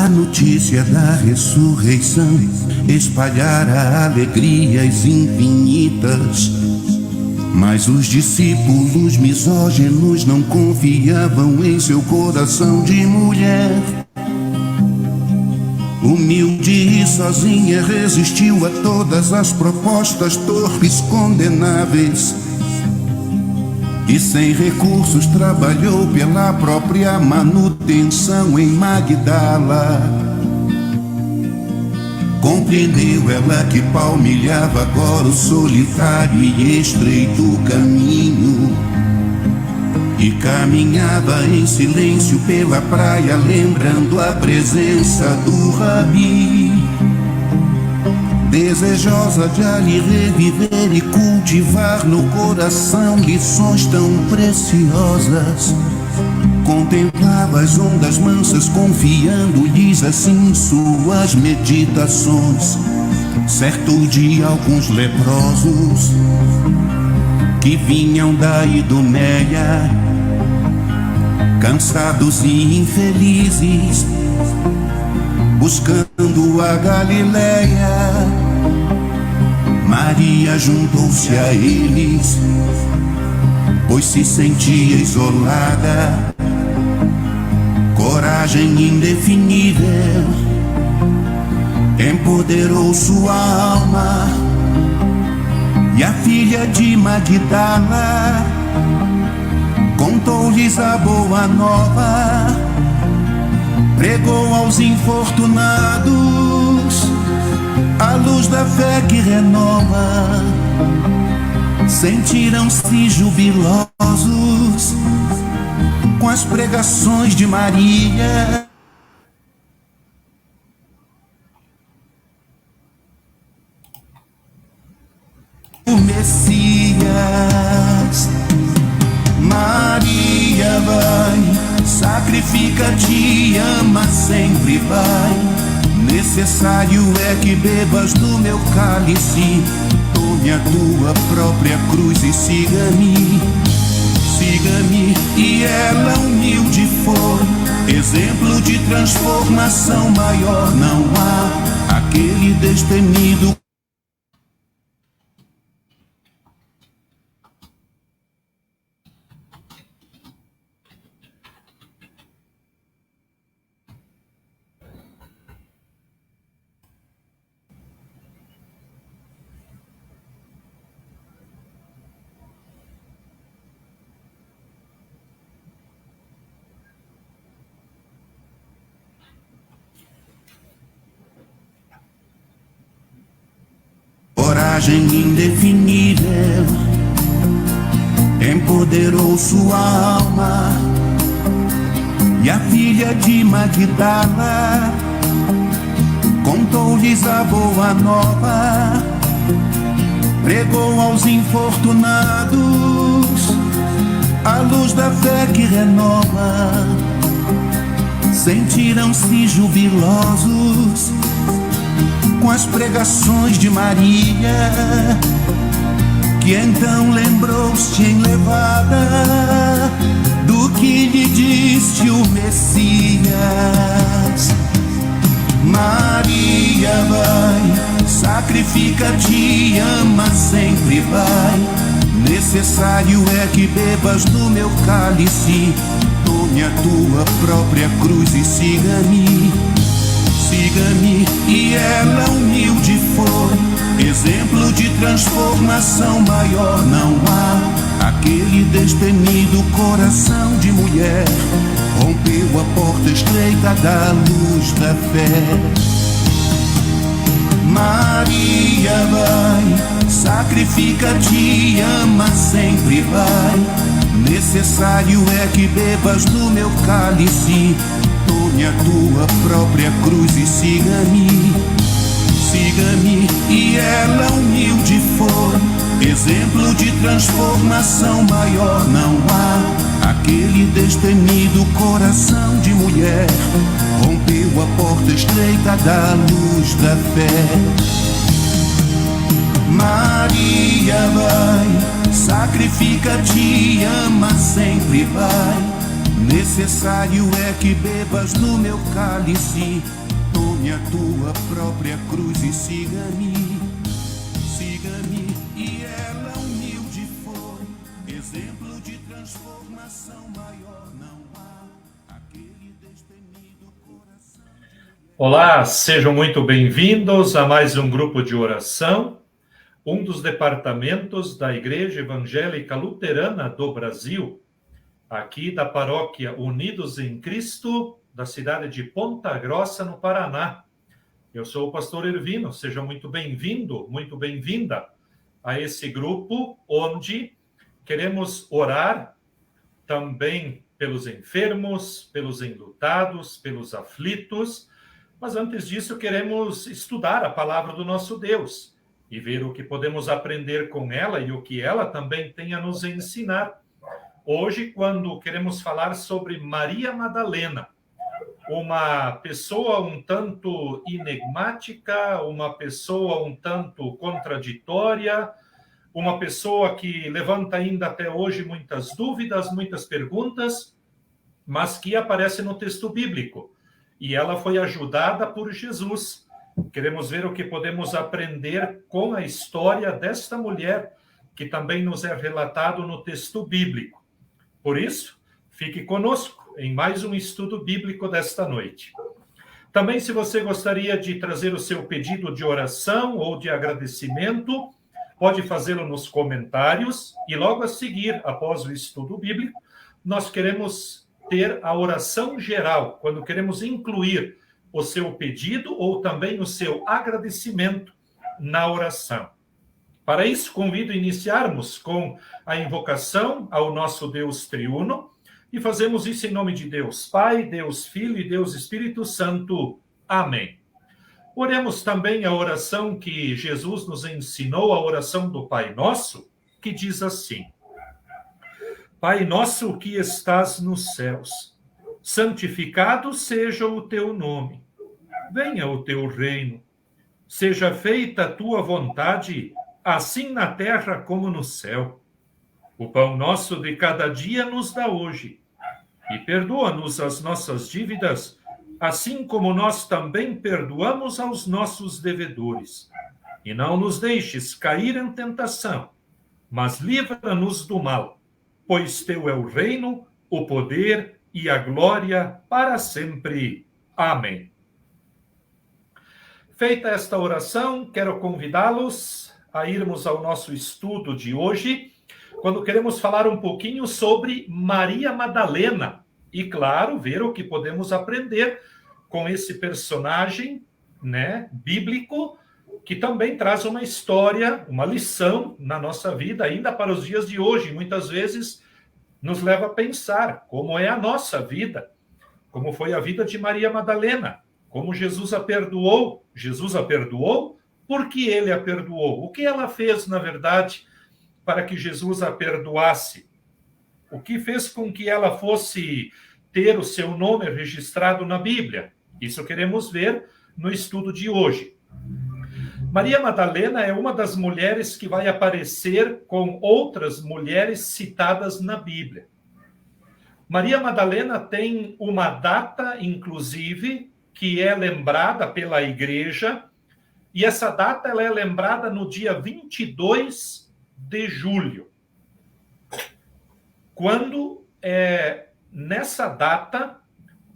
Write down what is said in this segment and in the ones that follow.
A notícia da ressurreição espalhara alegrias infinitas, mas os discípulos misóginos não confiavam em seu coração de mulher. Humilde e sozinha resistiu a todas as propostas torpes, condenáveis, e sem recursos trabalhou pela própria manutenção em Magdala. Compreendeu ela que palmilhava agora o solitário e estreito caminho, e caminhava em silêncio pela praia, lembrando a presença do Rabi. Desejosa de ali reviver e cultivar no coração lições tão preciosas, contemplava as ondas mansas, confiando-lhes assim suas meditações. Certo dia alguns leprosos que vinham da Idumeia, cansados e infelizes, buscando a Galileia, Maria juntou-se a eles, pois se sentia isolada. Coragem indefinível empoderou sua alma, e a filha de Magdala contou-lhes a boa nova, pregou aos infortunados a luz da fé que renova. Sentiram-se jubilosos com as pregações de Maria. O Messias, Maria vai, sacrifica-te, ama, sempre vai. Necessário é que bebas do meu cálice, tome a tua própria cruz e siga-me. Siga-me. E ela humilde foi, exemplo de transformação maior não há. Aquele destemido coragem indefinível empoderou sua alma, e a filha de Magdala contou-lhes a boa nova, pregou aos infortunados a luz da fé que renova. Sentiram-se jubilosos com as pregações de Maria, que então lembrou-se enlevada do que lhe disse o Messias. Maria vai, sacrifica-te, ama, sempre vai. Necessário é que bebas do meu cálice, tome a tua própria cruz e siga-me. Siga-me. E ela humilde foi, exemplo de transformação maior não há. Aquele destemido coração de mulher rompeu a porta estreita da luz da fé. Maria vai, sacrifica-te, ama, sempre vai. Necessário é que bebas do meu cálice, tome a tua própria cruz e siga-me. Siga-me. E ela humilde foi, exemplo de transformação maior não há. Aquele destemido coração de mulher rompeu a porta estreita da luz da fé. Maria vai, sacrifica-te, ama, sempre vai. Necessário é que bebas no meu cálice, tome a tua própria cruz e siga-me, siga-me. E ela humilde foi, exemplo de transformação maior não há, aquele destemido coração. Olá, sejam muito bem-vindos a mais um grupo de oração, um dos departamentos da Igreja Evangélica Luterana do Brasil, aqui da paróquia Unidos em Cristo, da cidade de Ponta Grossa, no Paraná. Eu sou o pastor Ervino, seja muito bem-vindo, muito bem-vinda a esse grupo, onde queremos orar também pelos enfermos, pelos enlutados, pelos aflitos, mas antes disso queremos estudar a palavra do nosso Deus e ver o que podemos aprender com ela e o que ela também tem a nos ensinar. Hoje, quando queremos falar sobre Maria Madalena, uma pessoa um tanto enigmática, uma pessoa um tanto contraditória, uma pessoa que levanta ainda até hoje muitas dúvidas, muitas perguntas, mas que aparece no texto bíblico. E ela foi ajudada por Jesus. Queremos ver o que podemos aprender com a história desta mulher, que também nos é relatado no texto bíblico. Por isso, fique conosco em mais um estudo bíblico desta noite. Também, se você gostaria de trazer o seu pedido de oração ou de agradecimento, pode fazê-lo nos comentários e logo a seguir, após o estudo bíblico, nós queremos ter a oração geral, quando queremos incluir o seu pedido ou também o seu agradecimento na oração. Para isso, convido a iniciarmos com a invocação ao nosso Deus triuno e fazemos isso em nome de Deus Pai, Deus Filho e Deus Espírito Santo. Amém. Oremos também a oração que Jesus nos ensinou, a oração do Pai Nosso, que diz assim: Pai nosso que estás nos céus, santificado seja o teu nome. Venha o teu reino. Seja feita a tua vontade, assim na terra como no céu. O pão nosso de cada dia nos dá hoje. E perdoa-nos as nossas dívidas, assim como nós também perdoamos aos nossos devedores. E não nos deixes cair em tentação, mas livra-nos do mal, pois teu é o reino, o poder e a glória para sempre. Amém. Feita esta oração, quero convidá-los a irmos ao nosso estudo de hoje, quando queremos falar um pouquinho sobre Maria Madalena e, claro, ver o que podemos aprender com esse personagem, bíblico, que também traz uma história, uma lição na nossa vida, ainda para os dias de hoje. Muitas vezes nos leva a pensar como é a nossa vida, como foi a vida de Maria Madalena, como Jesus a perdoou. Jesus a perdoou porque ele a perdoou. O que ela fez, na verdade, para que Jesus a perdoasse? O que fez com que ela fosse ter o seu nome registrado na Bíblia? Isso queremos ver no estudo de hoje. Maria Madalena é uma das mulheres que vai aparecer com outras mulheres citadas na Bíblia. Maria Madalena tem uma data, inclusive, que é lembrada pela Igreja, e essa data ela é lembrada no dia 22 de julho. Quando, nessa data,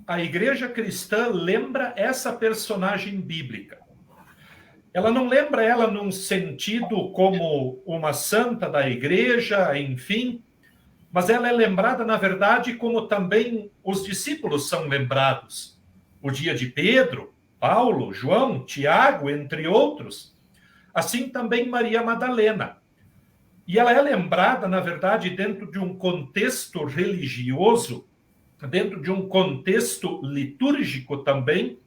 a Igreja Cristã lembra essa personagem bíblica. Ela não lembra ela num sentido como uma santa da Igreja, enfim, mas ela é lembrada, na verdade, como também os discípulos são lembrados. O dia de Pedro, Paulo, João, Tiago, entre outros. Assim também Maria Madalena. E ela é lembrada, na verdade, dentro de um contexto religioso, dentro de um contexto litúrgico também,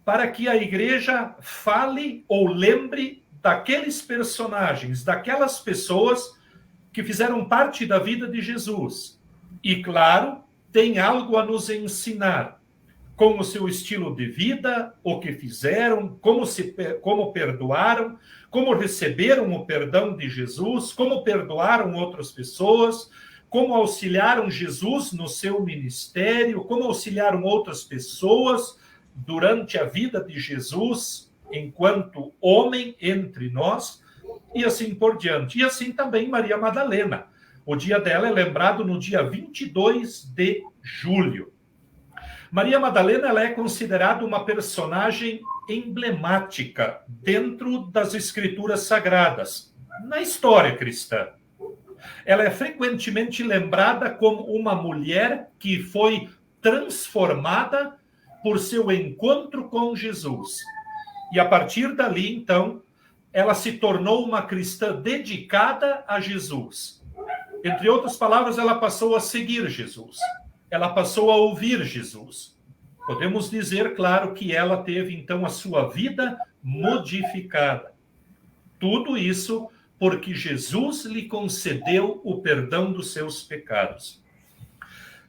para que a Igreja fale ou lembre daqueles personagens, daquelas pessoas que fizeram parte da vida de Jesus. E, claro, tem algo a nos ensinar, com o seu estilo de vida, o que fizeram, como perdoaram, como receberam o perdão de Jesus, como perdoaram outras pessoas, como auxiliaram Jesus no seu ministério, como auxiliaram outras pessoas durante a vida de Jesus, enquanto homem entre nós, e assim por diante. E assim também Maria Madalena. O dia dela é lembrado no dia 22 de julho. Maria Madalena, ela é considerada uma personagem emblemática dentro das escrituras sagradas, na história cristã. Ela é frequentemente lembrada como uma mulher que foi transformada por seu encontro com Jesus. E a partir dali, então, ela se tornou uma cristã dedicada a Jesus. Entre outras palavras, ela passou a seguir Jesus. Ela passou a ouvir Jesus. Podemos dizer, claro, que ela teve, então, a sua vida modificada. Tudo isso porque Jesus lhe concedeu o perdão dos seus pecados.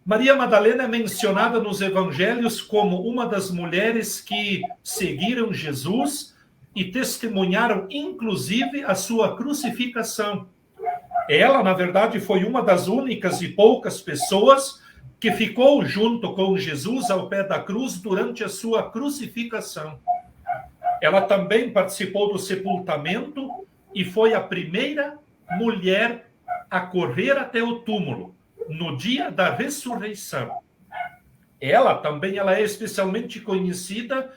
Maria Madalena é mencionada nos evangelhos como uma das mulheres que seguiram Jesus e testemunharam, inclusive, a sua crucificação. Ela, na verdade, foi uma das únicas e poucas pessoas que ficou junto com Jesus ao pé da cruz durante a sua crucificação. Ela também participou do sepultamento e foi a primeira mulher a correr até o túmulo no dia da ressurreição. Ela é especialmente conhecida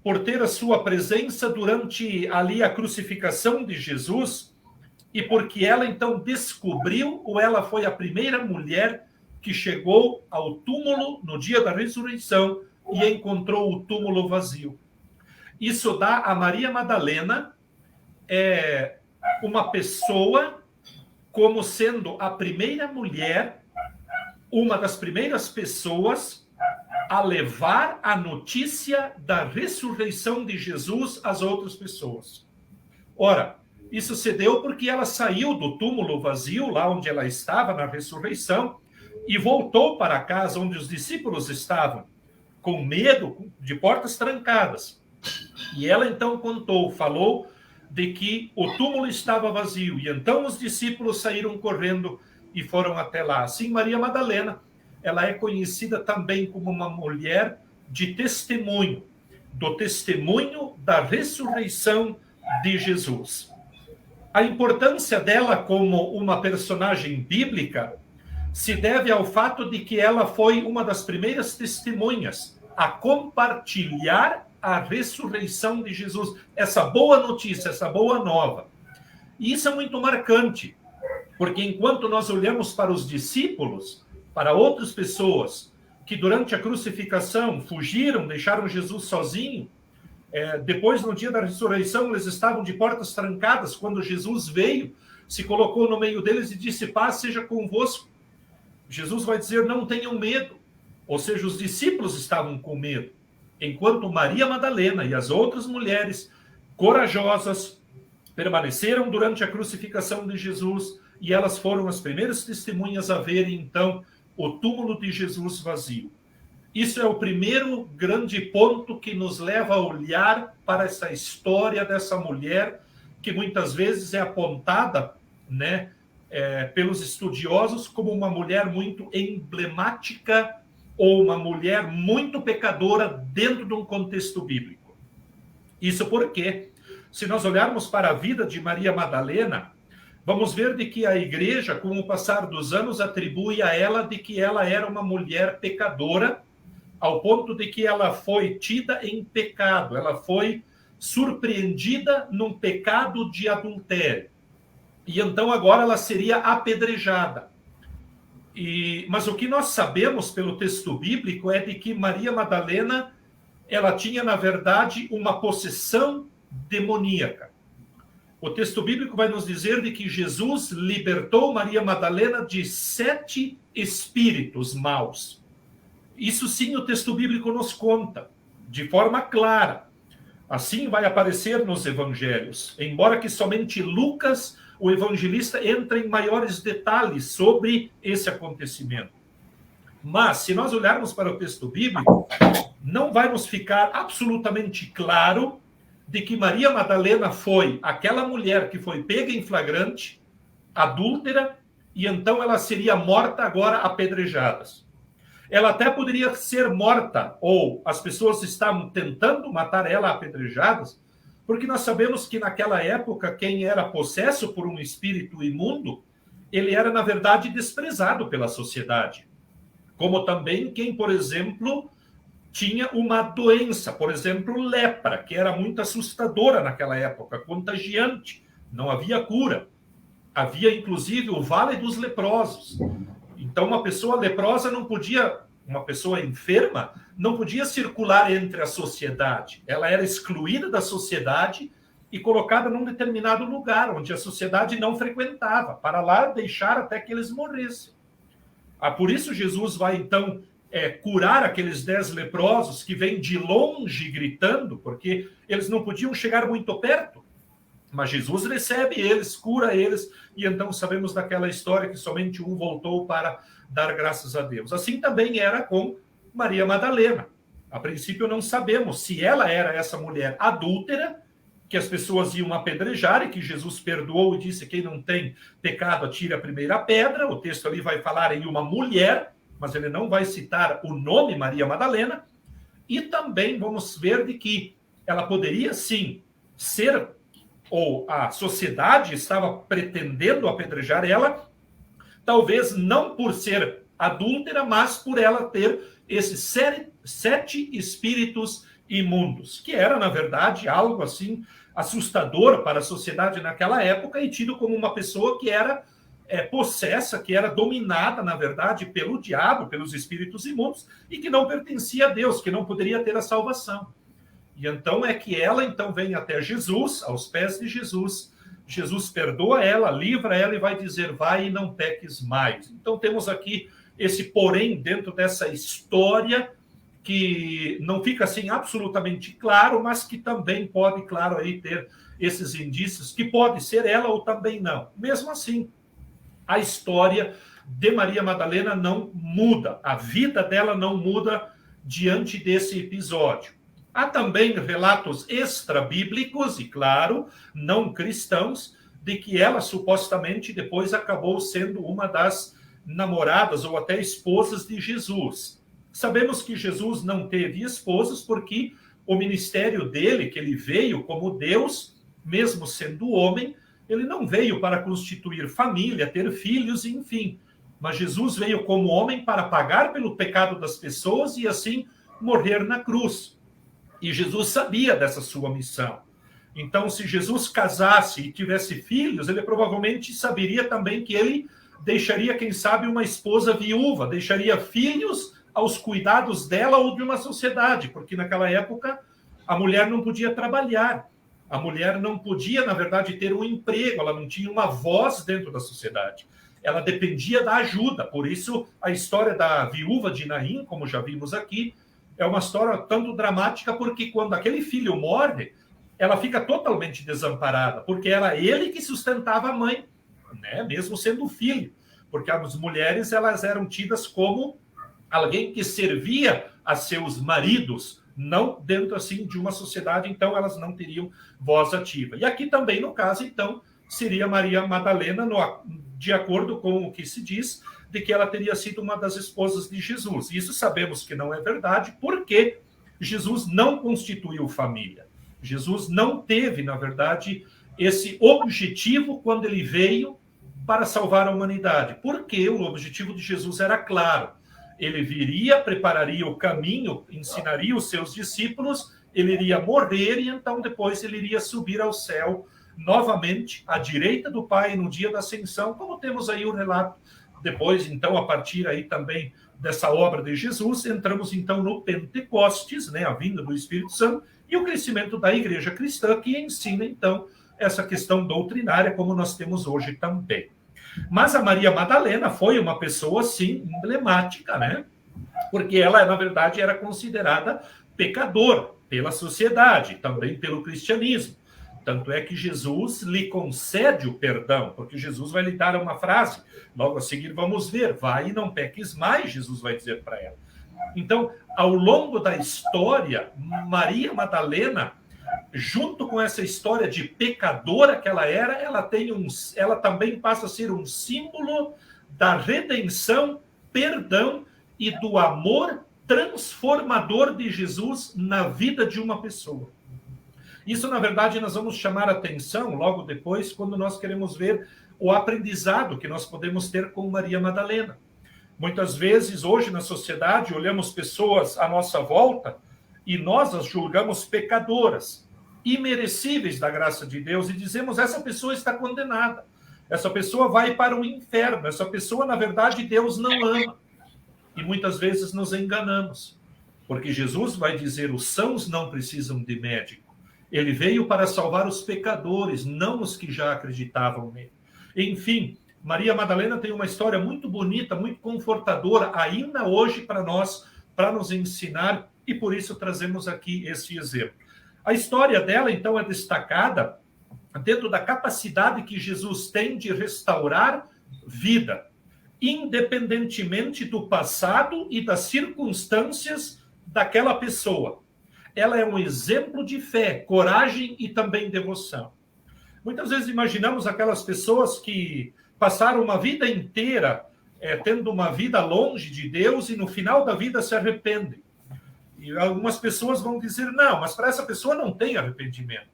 por ter a sua presença durante ali a crucificação de Jesus, e porque ela então descobriu, ou ela foi a primeira mulher que chegou ao túmulo no dia da ressurreição e encontrou o túmulo vazio. Isso dá a Maria Madalena uma pessoa como sendo a primeira mulher, uma das primeiras pessoas a levar a notícia da ressurreição de Jesus às outras pessoas. Ora, isso se deu porque ela saiu do túmulo vazio, lá onde ela estava na ressurreição, e voltou para a casa onde os discípulos estavam, com medo, de portas trancadas. E ela então falou de que o túmulo estava vazio, e então os discípulos saíram correndo e foram até lá. Assim, Maria Madalena, ela é conhecida também como uma mulher de testemunho, do testemunho da ressurreição de Jesus. A importância dela como uma personagem bíblica se deve ao fato de que ela foi uma das primeiras testemunhas a compartilhar a ressurreição de Jesus, essa boa notícia, essa boa nova. E isso é muito marcante, porque enquanto nós olhamos para os discípulos, para outras pessoas que durante a crucificação fugiram, deixaram Jesus sozinho, depois no dia da ressurreição eles estavam de portas trancadas, quando Jesus veio, se colocou no meio deles e disse: paz seja convosco. Jesus vai dizer: não tenham medo. Ou seja, os discípulos estavam com medo, enquanto Maria Madalena e as outras mulheres corajosas permaneceram durante a crucificação de Jesus, e elas foram as primeiras testemunhas a verem então o túmulo de Jesus vazio. Isso é o primeiro grande ponto que nos leva a olhar para essa história dessa mulher, que muitas vezes é apontada, pelos estudiosos como uma mulher muito emblemática ou uma mulher muito pecadora dentro de um contexto bíblico. Isso porque, se nós olharmos para a vida de Maria Madalena, vamos ver de que a igreja, com o passar dos anos, atribui a ela de que ela era uma mulher pecadora, ao ponto de que ela foi tida em pecado, ela foi surpreendida num pecado de adultério. E então agora ela seria apedrejada. Mas o que nós sabemos pelo texto bíblico é de que Maria Madalena, ela tinha, na verdade, uma possessão demoníaca. O texto bíblico vai nos dizer de que Jesus libertou Maria Madalena de 7 espíritos maus. Isso sim o texto bíblico nos conta, de forma clara. Assim vai aparecer nos evangelhos, embora que somente Lucas, o evangelista, entre em maiores detalhes sobre esse acontecimento. Mas, se nós olharmos para o texto bíblico, não vai nos ficar absolutamente claro de que Maria Madalena foi aquela mulher que foi pega em flagrante, adúltera, e então ela seria morta agora a apedrejadas. Ela até poderia ser morta, ou as pessoas estavam tentando matar ela a apedrejadas, porque nós sabemos que naquela época quem era possesso por um espírito imundo, ele era na verdade desprezado pela sociedade. Como também quem, por exemplo, tinha uma doença, por exemplo, lepra, que era muito assustadora naquela época, contagiante, não havia cura. Havia, inclusive, o Vale dos Leprosos. Então, uma pessoa leprosa não podia, uma pessoa enferma, não podia circular entre a sociedade. Ela era excluída da sociedade e colocada num determinado lugar, onde a sociedade não frequentava, para lá deixar até que eles morressem. Por isso Jesus vai, então, curar aqueles 10 leprosos que vêm de longe gritando, porque eles não podiam chegar muito perto. Mas Jesus recebe eles, cura eles, e então sabemos daquela história que somente um voltou para dar graças a Deus. Assim também era com Maria Madalena. A princípio não sabemos se ela era essa mulher adúltera, que as pessoas iam apedrejar, e que Jesus perdoou e disse: quem não tem pecado atire a primeira pedra. O texto ali vai falar em uma mulher, mas ele não vai citar o nome Maria Madalena. E também vamos ver de que ela poderia sim ser, ou a sociedade estava pretendendo apedrejar ela, talvez não por ser adúltera, mas por ela ter esses 7 espíritos imundos, que era, na verdade, algo assim assustador para a sociedade naquela época, e tido como uma pessoa que era possessa, que era dominada, na verdade, pelo diabo, pelos espíritos imundos, e que não pertencia a Deus, que não poderia ter a salvação. E então é que ela então vem até Jesus, aos pés de Jesus. Jesus perdoa ela, livra ela e vai dizer: vai e não peques mais. Então temos aqui esse porém dentro dessa história que não fica assim absolutamente claro, mas que também pode, claro, aí ter esses indícios que pode ser ela ou também não. Mesmo assim, a história de Maria Madalena não muda, a vida dela não muda diante desse episódio. Há também relatos extra-bíblicos, e claro, não cristãos, de que ela supostamente depois acabou sendo uma das namoradas ou até esposas de Jesus. Sabemos que Jesus não teve esposas porque o ministério dele, que ele veio como Deus, mesmo sendo homem, ele não veio para constituir família, ter filhos, enfim. Mas Jesus veio como homem para pagar pelo pecado das pessoas e assim morrer na cruz. E Jesus sabia dessa sua missão. Então, se Jesus casasse e tivesse filhos, ele provavelmente saberia também que ele deixaria, quem sabe, uma esposa viúva, deixaria filhos aos cuidados dela ou de uma sociedade, porque naquela época a mulher não podia trabalhar, a mulher não podia, na verdade, ter um emprego, ela não tinha uma voz dentro da sociedade, ela dependia da ajuda. Por isso, a história da viúva de Naim, como já vimos aqui, é uma história tanto dramática, porque quando aquele filho morre, ela fica totalmente desamparada, porque era ele que sustentava a mãe, né? Mesmo sendo filho, porque as mulheres elas eram tidas como alguém que servia a seus maridos, não dentro assim de uma sociedade, então elas não teriam voz ativa. E aqui também, no caso, então, seria Maria Madalena, de acordo com o que se diz, de que ela teria sido uma das esposas de Jesus. Isso sabemos que não é verdade, porque Jesus não constituiu família. Jesus não teve, na verdade, esse objetivo quando ele veio para salvar a humanidade. Porque o objetivo de Jesus era claro. Ele viria, prepararia o caminho, ensinaria os seus discípulos, ele iria morrer e então depois ele iria subir ao céu novamente, à direita do Pai, no dia da ascensão, como temos aí o relato. Depois, então, a partir aí também dessa obra de Jesus, entramos então no Pentecostes, né, a vinda do Espírito Santo, e o crescimento da igreja cristã, que ensina então essa questão doutrinária, como nós temos hoje também. Mas a Maria Madalena foi uma pessoa, sim, emblemática, né? Porque ela, na verdade, era considerada pecadora pela sociedade, também pelo cristianismo. Tanto é que Jesus lhe concede o perdão, porque Jesus vai lhe dar uma frase, logo a seguir vamos ver, vai e não peques mais, Jesus vai dizer para ela. Então, ao longo da história, Maria Madalena, junto com essa história de pecadora que ela era, ela também passa a ser um símbolo da redenção, perdão e do amor transformador de Jesus na vida de uma pessoa. Isso, na verdade, nós vamos chamar a atenção logo depois, quando nós queremos ver o aprendizado que nós podemos ter com Maria Madalena. Muitas vezes, hoje na sociedade, olhamos pessoas à nossa volta e nós as julgamos pecadoras, imerecíveis da graça de Deus, e dizemos, essa pessoa está condenada, essa pessoa vai para o inferno, essa pessoa, na verdade, Deus não ama. E muitas vezes nos enganamos, porque Jesus vai dizer, os sãos não precisam de médico. Ele veio para salvar os pecadores, não os que já acreditavam nele. Enfim, Maria Madalena tem uma história muito bonita, muito confortadora, ainda hoje para nós, para nos ensinar, e por isso trazemos aqui esse exemplo. A história dela, então, é destacada dentro da capacidade que Jesus tem de restaurar vida, independentemente do passado e das circunstâncias daquela pessoa. Ela é um exemplo de fé, coragem e também devoção. Muitas vezes imaginamos aquelas pessoas que passaram uma vida inteira tendo uma vida longe de Deus e no final da vida se arrependem. E algumas pessoas vão dizer, não, mas para essa pessoa não tem arrependimento.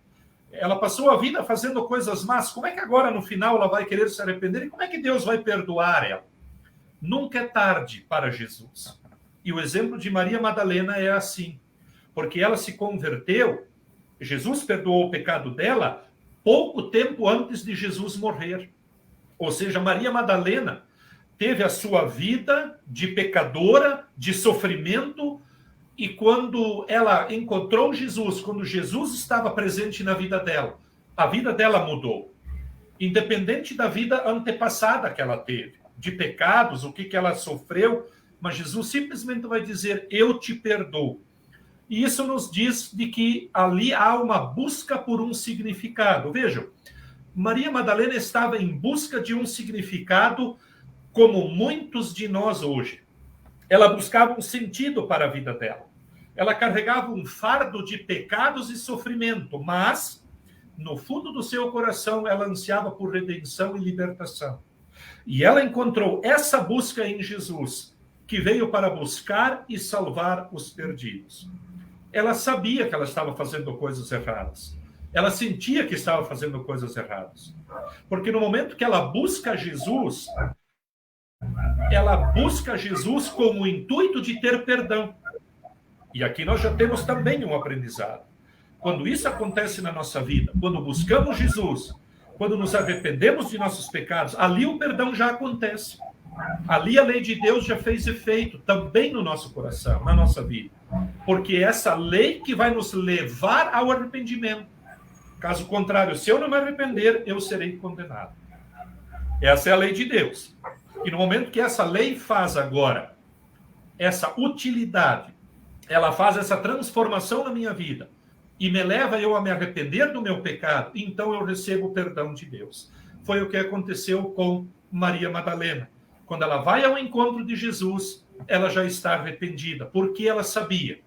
Ela passou a vida fazendo coisas más, como é que agora no final ela vai querer se arrepender? E como é que Deus vai perdoar ela? Nunca é tarde para Jesus. E o exemplo de Maria Madalena é assim, porque ela se converteu, Jesus perdoou o pecado dela pouco tempo antes de Jesus morrer. Ou seja, Maria Madalena teve a sua vida de pecadora, de sofrimento, e quando ela encontrou Jesus, quando Jesus estava presente na vida dela, a vida dela mudou. Independente da vida antepassada que ela teve, de pecados, o que ela sofreu, mas Jesus simplesmente vai dizer, eu te perdoo. E isso nos diz de que ali há uma busca por um significado. Vejam, Maria Madalena estava em busca de um significado como muitos de nós hoje. Ela buscava um sentido para a vida dela. Ela carregava um fardo de pecados e sofrimento, mas, no fundo do seu coração, ela ansiava por redenção e libertação. E ela encontrou essa busca em Jesus, que veio para buscar e salvar os perdidos. Ela sabia que ela estava fazendo coisas erradas. Ela sentia que estava fazendo coisas erradas. Porque no momento que ela busca Jesus com o intuito de ter perdão. E aqui nós já temos também um aprendizado. Quando isso acontece na nossa vida, quando buscamos Jesus, quando nos arrependemos de nossos pecados, ali o perdão já acontece. Ali a lei de Deus já fez efeito também no nosso coração, na nossa vida. Porque é essa lei que vai nos levar ao arrependimento. Caso contrário, se eu não me arrepender, eu serei condenado. Essa é a lei de Deus. E no momento que essa lei faz agora essa utilidade, ela faz essa transformação na minha vida e me leva eu a me arrepender do meu pecado, então eu recebo o perdão de Deus. Foi o que aconteceu com Maria Madalena. Quando ela vai ao encontro de Jesus, ela já está arrependida, porque ela sabia,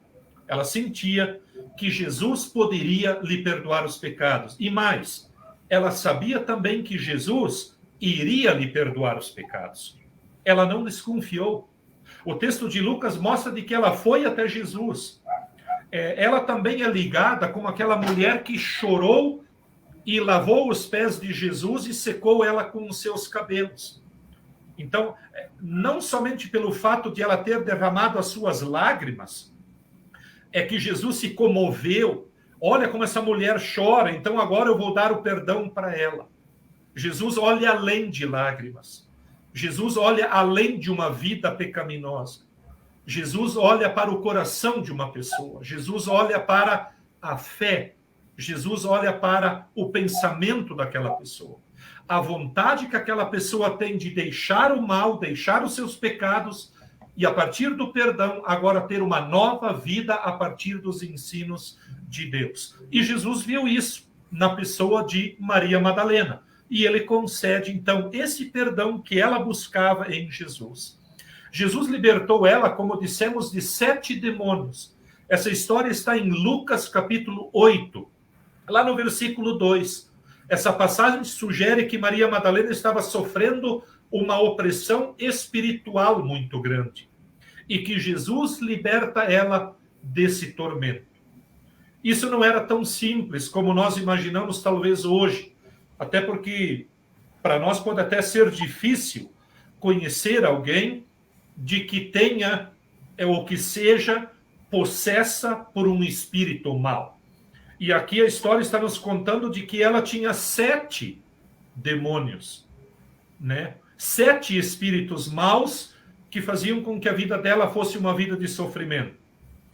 ela sentia que Jesus poderia lhe perdoar os pecados. E mais, ela sabia também que Jesus iria lhe perdoar os pecados. Ela não desconfiou. O texto de Lucas mostra de que ela foi até Jesus. Ela também é ligada com aquela mulher que chorou e lavou os pés de Jesus e secou ela com os seus cabelos. Então, não somente pelo fato de ela ter derramado as suas lágrimas, é que Jesus se comoveu. Olha como essa mulher chora, então agora eu vou dar o perdão para ela. Jesus olha além de lágrimas. Jesus olha além de uma vida pecaminosa. Jesus olha para o coração de uma pessoa. Jesus olha para a fé. Jesus olha para o pensamento daquela pessoa. A vontade que aquela pessoa tem de deixar o mal, deixar os seus pecados e, a partir do perdão, agora ter uma nova vida a partir dos ensinos de Deus. E Jesus viu isso na pessoa de Maria Madalena. E ele concede, então, esse perdão que ela buscava em Jesus. Jesus libertou ela, como dissemos, de 7 demônios. Essa história está em Lucas, capítulo 8. Lá no versículo 2, essa passagem sugere que Maria Madalena estava sofrendo uma opressão espiritual muito grande e que Jesus liberta ela desse tormento. Isso não era tão simples como nós imaginamos talvez hoje, até porque para nós pode até ser difícil conhecer alguém de que tenha ou que seja possessa por um espírito mau. E aqui a história está nos contando de que ela tinha 7 demônios, né? 7 espíritos maus que faziam com que a vida dela fosse uma vida de sofrimento.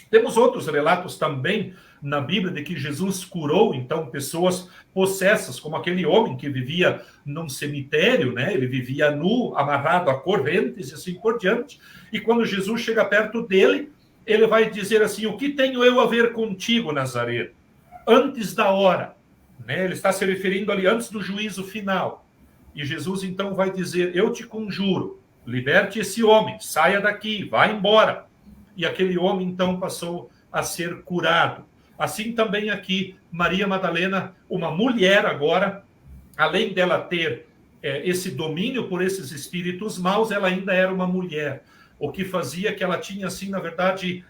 Temos outros relatos também na Bíblia de que Jesus curou, então, pessoas possessas, como aquele homem que vivia num cemitério, né? Ele vivia nu, amarrado a correntes e assim por diante. E quando Jesus chega perto dele, ele vai dizer assim: o que tenho eu a ver contigo, Nazareno? Antes da hora, né? Ele está se referindo ali antes do juízo final. E Jesus então vai dizer: eu te conjuro, liberte esse homem, saia daqui, vá embora. E aquele homem então passou a ser curado. Assim também aqui, Maria Madalena, uma mulher agora, além dela ter esse domínio por esses espíritos maus, ela ainda era uma mulher. O que fazia que ela tinha, assim, na verdade,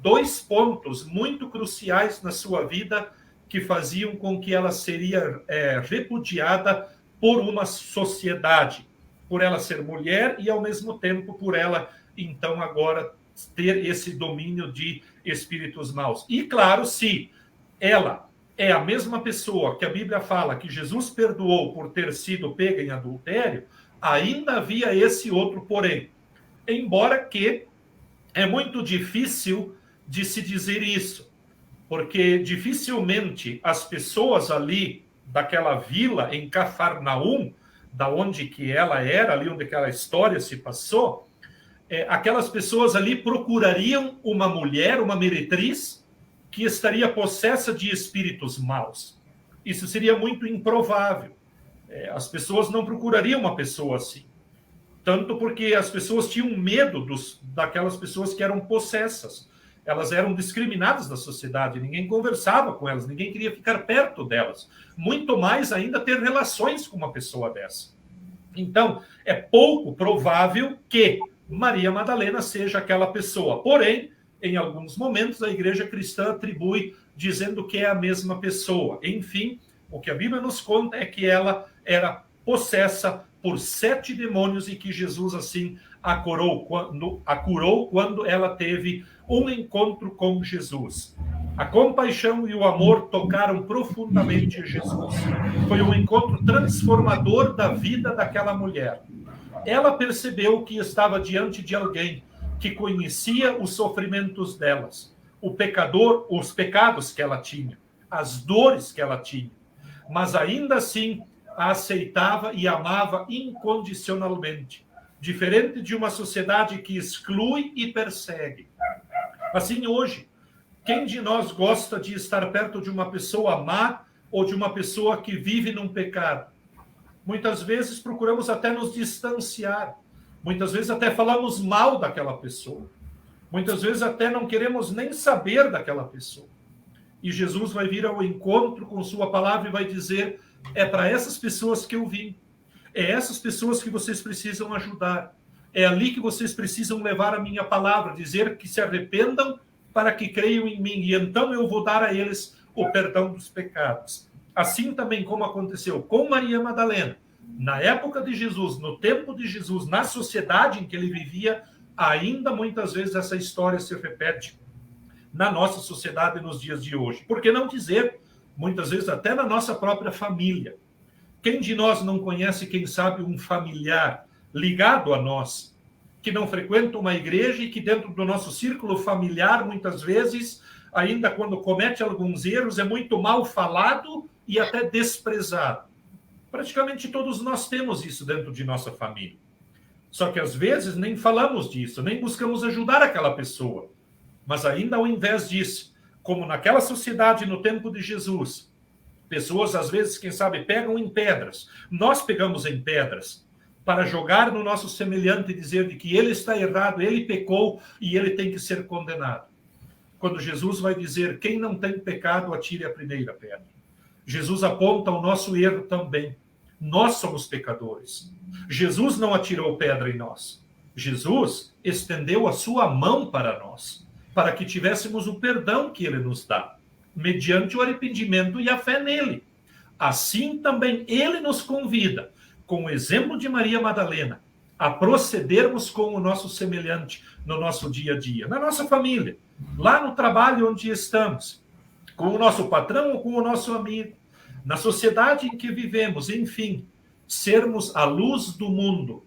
2 pontos muito cruciais na sua vida que faziam com que ela seria repudiada por uma sociedade, por ela ser mulher e, ao mesmo tempo, por ela, então, agora ter esse domínio de espíritos maus. E, claro, se ela é a mesma pessoa que a Bíblia fala que Jesus perdoou por ter sido pega em adultério, ainda havia esse outro porém. Embora que é muito difícil de se dizer isso, porque dificilmente as pessoas ali daquela vila em Cafarnaum, da onde que ela era, ali onde aquela história se passou, aquelas pessoas ali procurariam uma mulher, uma meretriz, que estaria possessa de espíritos maus. Isso seria muito improvável. As pessoas não procurariam uma pessoa assim. Tanto porque as pessoas tinham medo daquelas pessoas que eram possessas. Elas eram discriminadas da sociedade, ninguém conversava com elas, ninguém queria ficar perto delas. Muito mais ainda ter relações com uma pessoa dessa. Então, é pouco provável que Maria Madalena seja aquela pessoa. Porém, em alguns momentos, a igreja cristã atribui dizendo que é a mesma pessoa. Enfim, o que a Bíblia nos conta é que ela era possessa por 7 demônios e que Jesus, assim, a curou quando ela teve um encontro com Jesus. A compaixão e o amor tocaram profundamente Jesus. Foi um encontro transformador da vida daquela mulher. Ela percebeu que estava diante de alguém que conhecia os sofrimentos delas, os pecados que ela tinha, as dores que ela tinha, mas ainda assim a aceitava e amava incondicionalmente, diferente de uma sociedade que exclui e persegue. Assim, hoje, quem de nós gosta de estar perto de uma pessoa má ou de uma pessoa que vive num pecado? Muitas vezes procuramos até nos distanciar. Muitas vezes até falamos mal daquela pessoa. Muitas vezes até não queremos nem saber daquela pessoa. E Jesus vai vir ao encontro com sua palavra e vai dizer: é para essas pessoas que eu vim. É essas pessoas que vocês precisam ajudar. É ali que vocês precisam levar a minha palavra, dizer que se arrependam para que creiam em mim. E então eu vou dar a eles o perdão dos pecados. Assim também como aconteceu com Maria Madalena, na época de Jesus, no tempo de Jesus, na sociedade em que ele vivia, ainda muitas vezes essa história se repete na nossa sociedade nos dias de hoje. Por que não dizer, muitas vezes até na nossa própria família? Quem de nós não conhece, quem sabe, um familiar ligado a nós, que não frequenta uma igreja e que dentro do nosso círculo familiar, muitas vezes, ainda quando comete alguns erros, é muito mal falado e até desprezado. Praticamente todos nós temos isso dentro de nossa família. Só que às vezes nem falamos disso, nem buscamos ajudar aquela pessoa. Mas ainda ao invés disso, como naquela sociedade no tempo de Jesus, pessoas às vezes, quem sabe, pegam em pedras. Nós pegamos em pedras para jogar no nosso semelhante e dizer de que ele está errado, ele pecou e ele tem que ser condenado. Quando Jesus vai dizer: quem não tem pecado, atire a primeira pedra. Jesus aponta o nosso erro também. Nós somos pecadores. Jesus não atirou pedra em nós. Jesus estendeu a sua mão para nós, para que tivéssemos o perdão que ele nos dá, mediante o arrependimento e a fé nele. Assim também ele nos convida, com o exemplo de Maria Madalena, a procedermos com o nosso semelhante no nosso dia a dia, na nossa família, lá no trabalho onde estamos, com o nosso patrão ou com o nosso amigo, na sociedade em que vivemos, enfim, sermos a luz do mundo,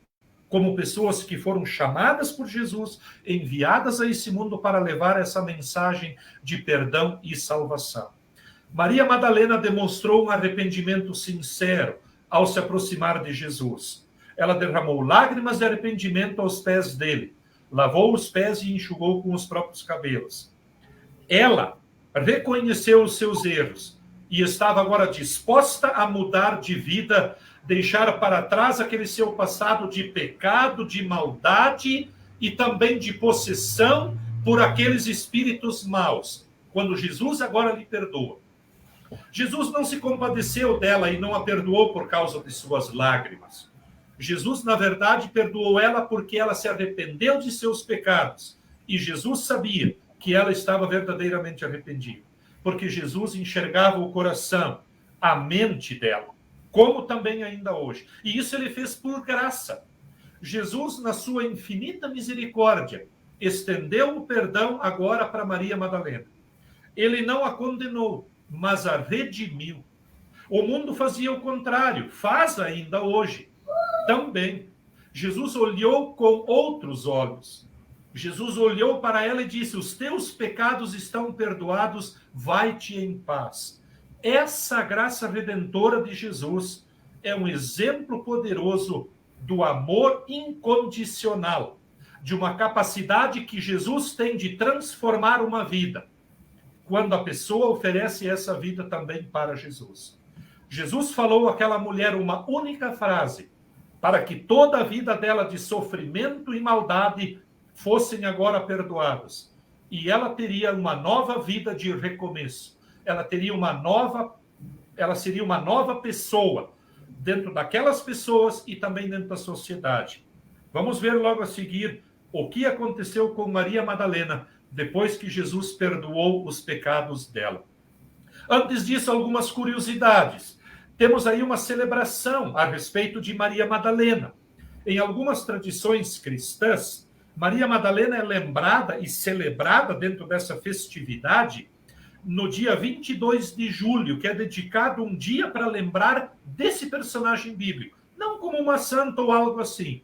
como pessoas que foram chamadas por Jesus, enviadas a esse mundo para levar essa mensagem de perdão e salvação. Maria Madalena demonstrou um arrependimento sincero ao se aproximar de Jesus. Ela derramou lágrimas de arrependimento aos pés dele, lavou os pés e enxugou com os próprios cabelos. Ela reconheceu os seus erros e estava agora disposta a mudar de vida, deixar para trás aquele seu passado de pecado, de maldade e também de possessão por aqueles espíritos maus. Quando Jesus agora lhe perdoa, Jesus não se compadeceu dela e não a perdoou por causa de suas lágrimas. Jesus, na verdade, perdoou ela porque ela se arrependeu de seus pecados. E Jesus sabia que ela estava verdadeiramente arrependida, porque Jesus enxergava o coração, a mente dela, como também ainda hoje. E isso ele fez por graça. Jesus, na sua infinita misericórdia, estendeu o perdão agora para Maria Madalena. Ele não a condenou, mas a redimiu. O mundo fazia o contrário, faz ainda hoje. Também. Jesus olhou com outros olhos. Jesus olhou para ela e disse: os teus pecados estão perdoados, vai-te em paz. Essa graça redentora de Jesus é um exemplo poderoso do amor incondicional, de uma capacidade que Jesus tem de transformar uma vida, quando a pessoa oferece essa vida também para Jesus. Jesus falou àquela mulher uma única frase, para que toda a vida dela de sofrimento e maldade fossem agora perdoadas. E ela teria uma nova vida de recomeço. Ela seria uma nova pessoa dentro daquelas pessoas e também dentro da sociedade. Vamos ver logo a seguir o que aconteceu com Maria Madalena depois que Jesus perdoou os pecados dela. Antes disso, algumas curiosidades. Temos aí uma celebração a respeito de Maria Madalena. Em algumas tradições cristãs, Maria Madalena é lembrada e celebrada dentro dessa festividade no dia 22 de julho, que é dedicado um dia para lembrar desse personagem bíblico. Não como uma santa ou algo assim,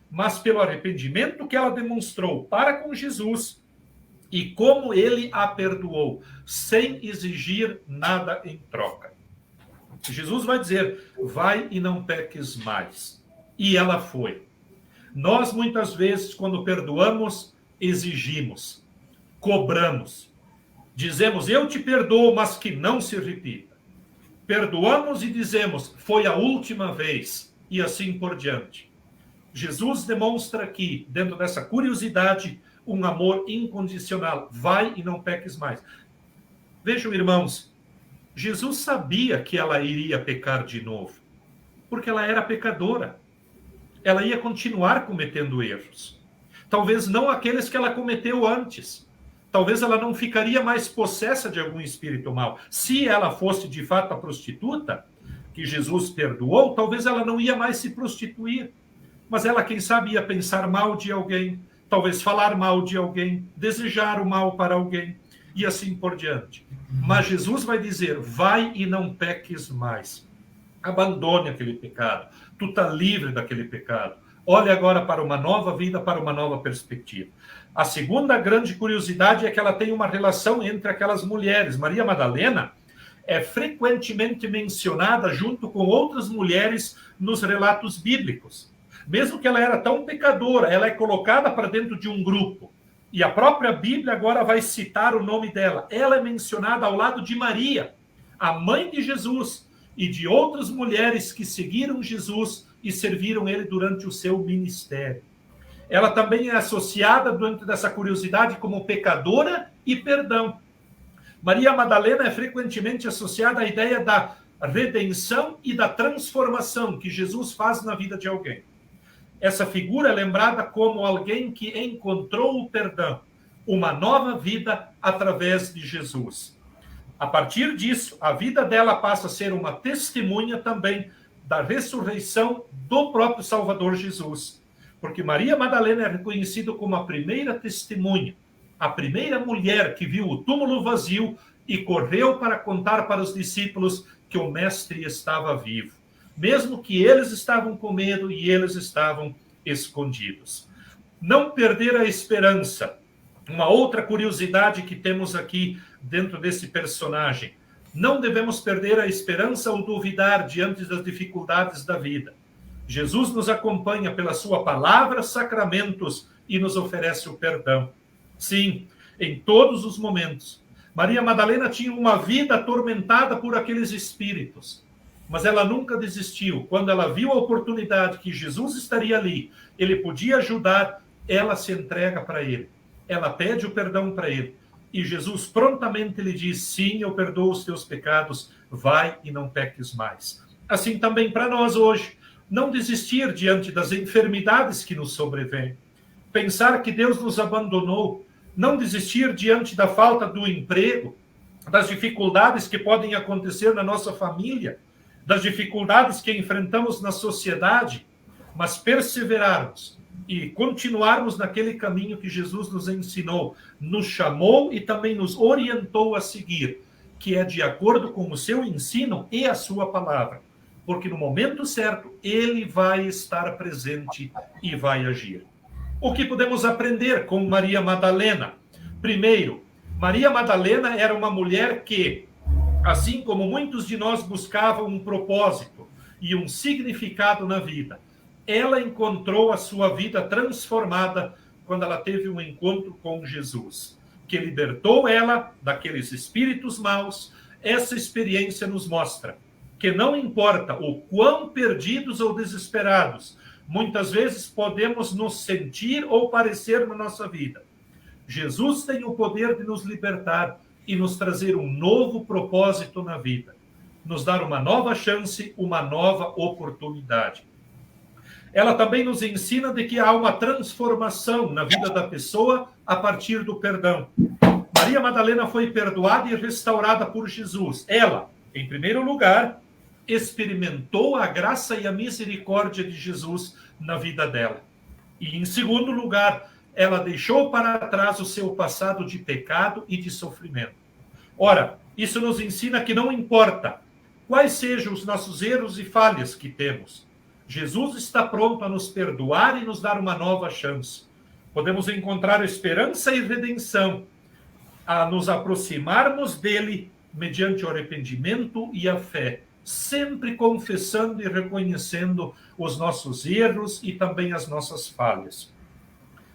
mas pelo arrependimento que ela demonstrou para com Jesus e como ele a perdoou, sem exigir nada em troca. Jesus vai dizer: vai e não peques mais. E ela foi. Nós, muitas vezes, quando perdoamos, exigimos, cobramos. Dizemos: eu te perdoo, mas que não se repita. Perdoamos e dizemos: foi a última vez, e assim por diante. Jesus demonstra aqui, dentro dessa curiosidade, um amor incondicional. Vai e não peques mais. Vejam, irmãos, Jesus sabia que ela iria pecar de novo, porque ela era pecadora. Ela ia continuar cometendo erros. Talvez não aqueles que ela cometeu antes. Talvez ela não ficaria mais possessa de algum espírito mau. Se ela fosse de fato a prostituta, que Jesus perdoou, talvez ela não ia mais se prostituir. Mas ela, quem sabe, ia pensar mal de alguém, talvez falar mal de alguém, desejar o mal para alguém, e assim por diante. Mas Jesus vai dizer: vai e não peques mais. Abandone aquele pecado. Tu está livre daquele pecado. Olhe agora para uma nova vida, para uma nova perspectiva. A segunda grande curiosidade é que ela tem uma relação entre aquelas mulheres. Maria Madalena é frequentemente mencionada junto com outras mulheres nos relatos bíblicos. Mesmo que ela era tão pecadora, ela é colocada para dentro de um grupo. E a própria Bíblia agora vai citar o nome dela. Ela é mencionada ao lado de Maria, a mãe de Jesus, e de outras mulheres que seguiram Jesus e serviram ele durante o seu ministério. Ela também é associada, dentro dessa curiosidade, como pecadora e perdão. Maria Madalena é frequentemente associada à ideia da redenção e da transformação que Jesus faz na vida de alguém. Essa figura é lembrada como alguém que encontrou o perdão, uma nova vida através de Jesus. A partir disso, a vida dela passa a ser uma testemunha também da ressurreição do próprio Salvador Jesus. Porque Maria Madalena é reconhecida como a primeira testemunha, a primeira mulher que viu o túmulo vazio e correu para contar para os discípulos que o Mestre estava vivo, mesmo que eles estavam com medo e eles estavam escondidos. Não perder a esperança. Uma outra curiosidade que temos aqui dentro desse personagem. Não devemos perder a esperança ou duvidar diante das dificuldades da vida. Jesus nos acompanha pela sua palavra, sacramentos e nos oferece o perdão. Sim, em todos os momentos. Maria Madalena tinha uma vida atormentada por aqueles espíritos, mas ela nunca desistiu. Quando ela viu a oportunidade que Jesus estaria ali, ele podia ajudar, ela se entrega para ele. Ela pede o perdão para ele. E Jesus prontamente lhe diz, sim, eu perdoo os teus pecados, vai e não peques mais. Assim também para nós hoje, não desistir diante das enfermidades que nos sobrevêm. Pensar que Deus nos abandonou, não desistir diante da falta do emprego, das dificuldades que podem acontecer na nossa família, das dificuldades que enfrentamos na sociedade, mas perseverarmos e continuarmos naquele caminho que Jesus nos ensinou, nos chamou e também nos orientou a seguir, que é de acordo com o seu ensino e a sua palavra. Porque no momento certo, ele vai estar presente e vai agir. O que podemos aprender com Maria Madalena? Primeiro, Maria Madalena era uma mulher que, assim como muitos de nós buscavam um propósito e um significado na vida, ela encontrou a sua vida transformada quando ela teve um encontro com Jesus, que libertou ela daqueles espíritos maus. Essa experiência nos mostra que não importa o quão perdidos ou desesperados muitas vezes podemos nos sentir ou parecer na nossa vida, Jesus tem o poder de nos libertar e nos trazer um novo propósito na vida, nos dar uma nova chance, uma nova oportunidade. Ela também nos ensina de que há uma transformação na vida da pessoa a partir do perdão. Maria Madalena foi perdoada e restaurada por Jesus. Ela, em primeiro lugar, experimentou a graça e a misericórdia de Jesus na vida dela. E, em segundo lugar, ela deixou para trás o seu passado de pecado e de sofrimento. Ora, isso nos ensina que não importa quais sejam os nossos erros e falhas que temos, Jesus está pronto a nos perdoar e nos dar uma nova chance. Podemos encontrar esperança e redenção, a nos aproximarmos dele mediante o arrependimento e a fé, sempre confessando e reconhecendo os nossos erros e também as nossas falhas.